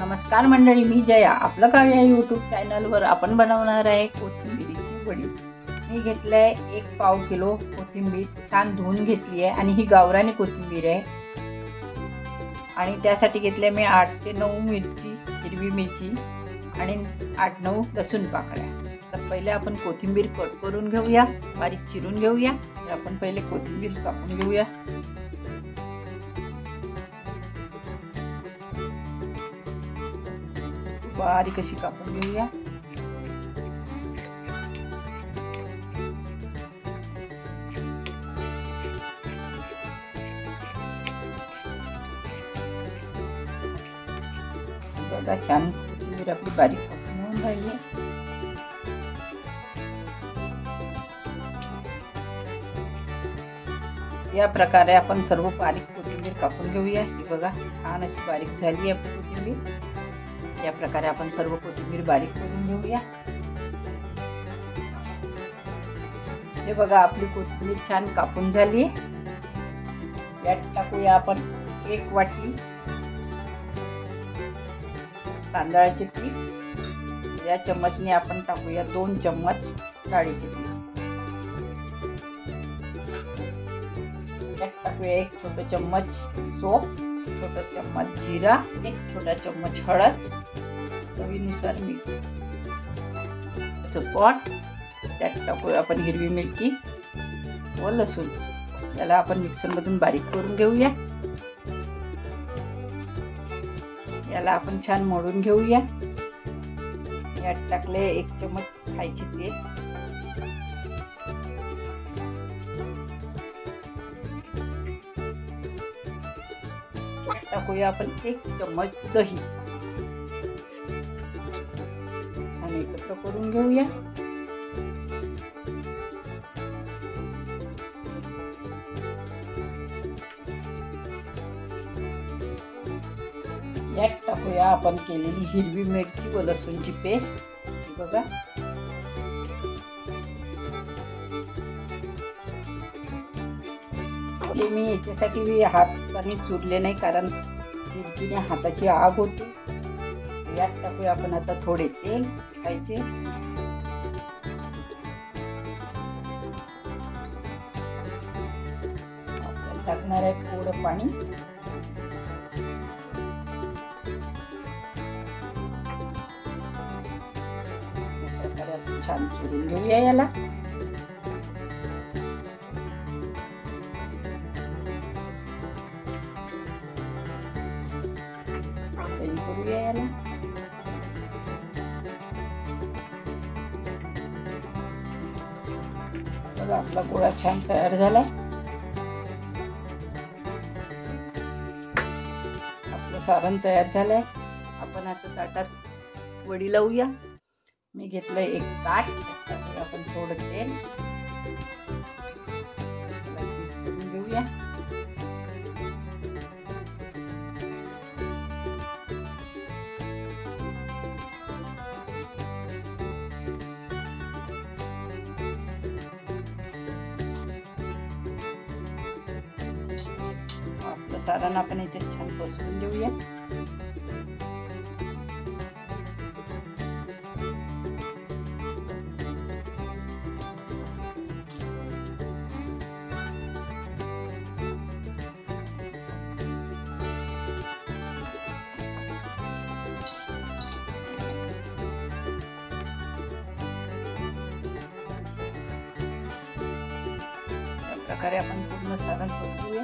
नमस्कार मंडळी, मी जया. आपलं गाव या यूट्यूब चॅनलवर आपण बनवणार आहे कोथिंबीरीची वडी. मी घेतलंय 1 पाव किलो कोथिंबीर, छान धुवून घेतली आहे आणि ही गावरानी कोथिंबीर आहे. आणि त्यासाठी घेतले मी 8 ते 9 मिरची, हिरवी मिरची आणि 8-9 लसूण पाकळ्या. तर पहिले आपण कोथिंबीर कट करून घेऊया, बारीक चिरून घेऊया. तर आपण पहिले कोथिंबीर कापून घेऊया. बारीक अशी कापून घेऊया. बघा, छान कोथिंबीर आपली बारीक कापून होऊन राहिली आहे. या प्रकारे आपण सर्व बारीक कोथिंबीर कापून घेऊया. ही बघा, छान अशी बारीक झाली आहे कोथिंबीर. या प्रकारे आपण सर्व कोथिंबीर बारीक करून घेऊया. हे बघा, आपली कोथिंबीर छान कापून झाली. यात टाकूया आपण 1 वाटी तांदळाचे पीठ. या चम्मचने आपण टाकूया 2 चम्मच डाळीचे पीठ. यात टाकूया 1 छोटा चम्मच सोप, छोटा चम्मच जिरा, 1 छोटा चम्मच हळद, चवीनुसार मीठ. पॉट त्यात टाकूया आपण हिरवी मिरची व लसूण. याला आपण मिक्सरमधून बारीक करून घेऊया. याला आपण छान मळून घेऊया. यात टाकले 1 चम्मच खायचे तेल. टाकूया आपण 1 चम्मच दही आणि एकत्र करून घेऊया. यात टाकूया आपण केलेली हिरवी मिरची व लसूणची पेस्ट. बघा, मी याच्यासाठी हाताने चुरले नाही, कारण मिरचीने हाताची आग होते. यात टाकूया आपण आता थोडे तेल खायचे. टाकणार आहे थोडं पाणी. छान चुरून घेऊया याला. करूया याला. बघा, आपला गोळा छान तयार झालाय. आपलं सारण तयार झालंय. आपण आता ताटात वडी लावूया. मी घेतलंय 1 ताट. त्यात आपण थोडं तेल करून घेऊया. आपलं सारण आपण याच्यात छान पसरून देऊया. प्रकारे आपण पूर्ण सारण पसरूया.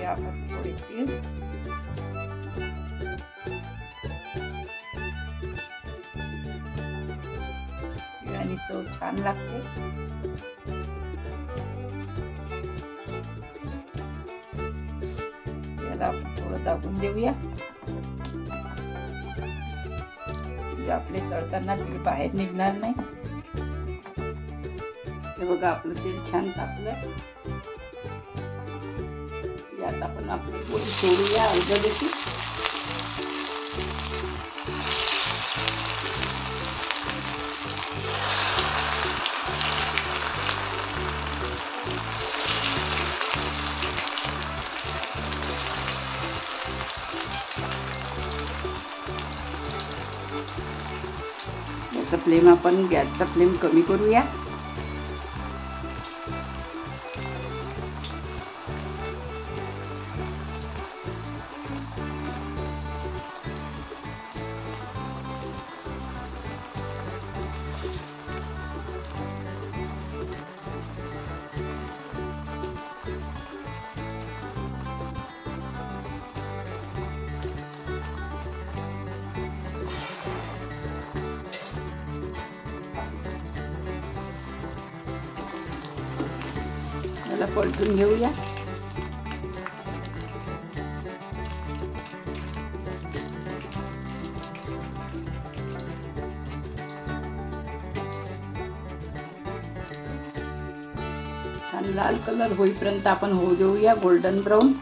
आपण थोडी तीळ, आणि चव छान लागते. याला आपण थोडं दाबून देऊया, म्हणजे आपले तळताना तेल बाहेर निघणार नाही. हे बघा आपलं तेल छान तापलंय. यात आपण आपली पोळी सोडूया अर्धवटी. याचा फ्लेम आपण गॅसचा फ्लेम कमी करूया. याला पलटून घेऊया. छान लाल कलर होईपर्यंत आपण होऊ देऊया, गोल्डन ब्राऊन.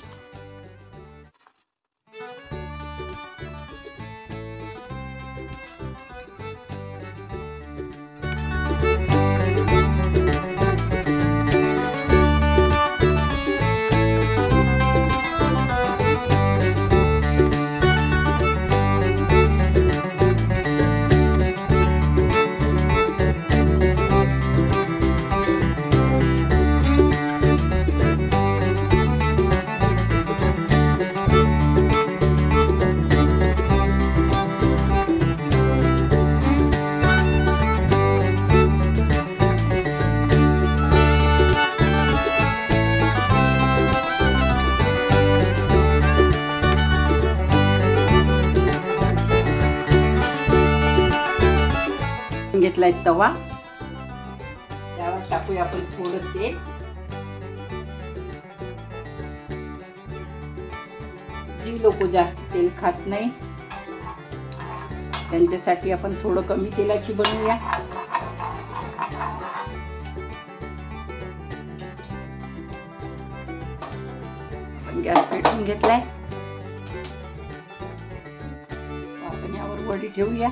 घेतलाय तवा, त्यावर टाकूया आपण थोडं तेल. जी लोक जास्त तेल खात नाही त्यांच्यासाठी आपण थोडं कमी तेलाची बनवूया. आपण गॅस पेटवून घेतलाय. आपण यावर वडी ठेवूया.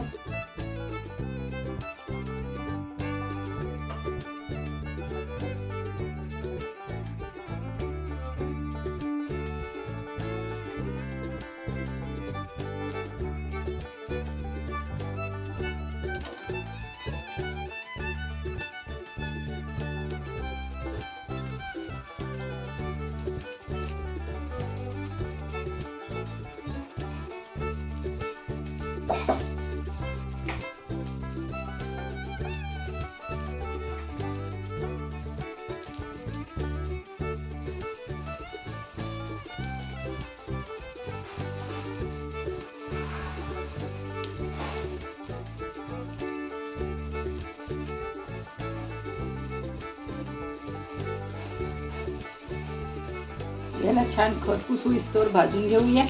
याला छान खरपूस होईस्तोवर भाजून घेऊया.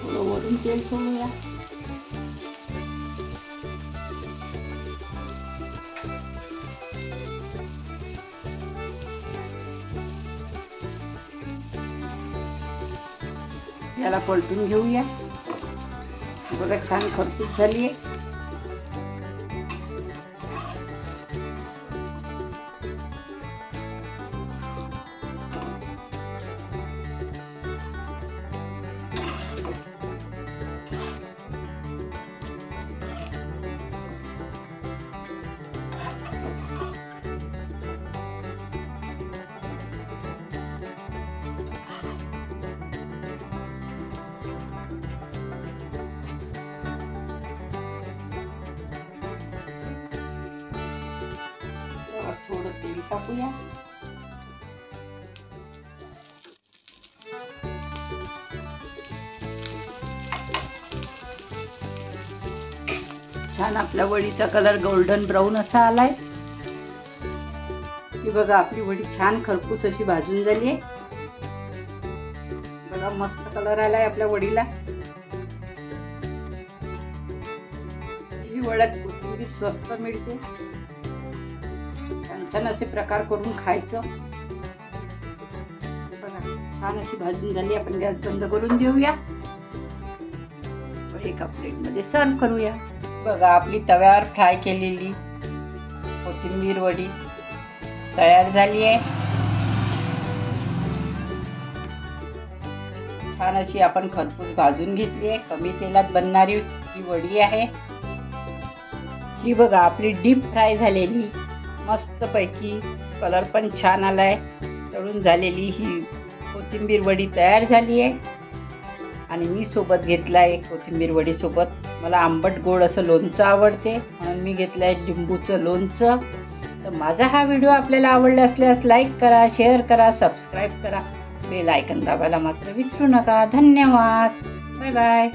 थोडं वरून तेल सोडूया. याला पलटून घेऊया. बघा छान खरपूस झाली आहे. थोडं तेल टाकूया. छान आपल्या वडीचा कलर गोल्डन ब्राऊन असा आलाय. ही बघा आपली वडी छान खरपूस अशी भाजून झाली आहे. बघा मस्त कलर आलाय आपल्या वडीला. ही वड्यात कोथिंबीर स्वस्त मिळते. छान छान असे प्रकार करून खायचं. बघा छान अशी भाजून झाली. आपण गॅस बंद करून देऊया. एका प्लेटमध्ये सर्व करूया. बघा आपली तव्यावर फ्राय केलेली कोथिंबीर वडी तयार झाली आहे. छान अशी आपण खरपूस भाजून घेतली आहे. कमी तेलात बनणारी ही वडी आहे. ही बघा आपली डीप फ्राय झालेली मस्त पैकी कलर पण छान आलाय. तळून झालेली ही कोथिंबीर वडी तयार झाली आहे. आणि मी सोबत घेतला आहे कोथिंबीर वडी सोबत. मला आंबट गोड असं लोणचं आवडते म्हणून मी घेतलं आहे लिंबूचं लोणचं. तर माझा हा व्हिडिओ आपल्याला आवडला असल्यास लाईक करा, शेअर करा, सबस्क्राईब करा. बेल आयकॉन दाबायला मात्र विसरू नका. धन्यवाद. Bye bye.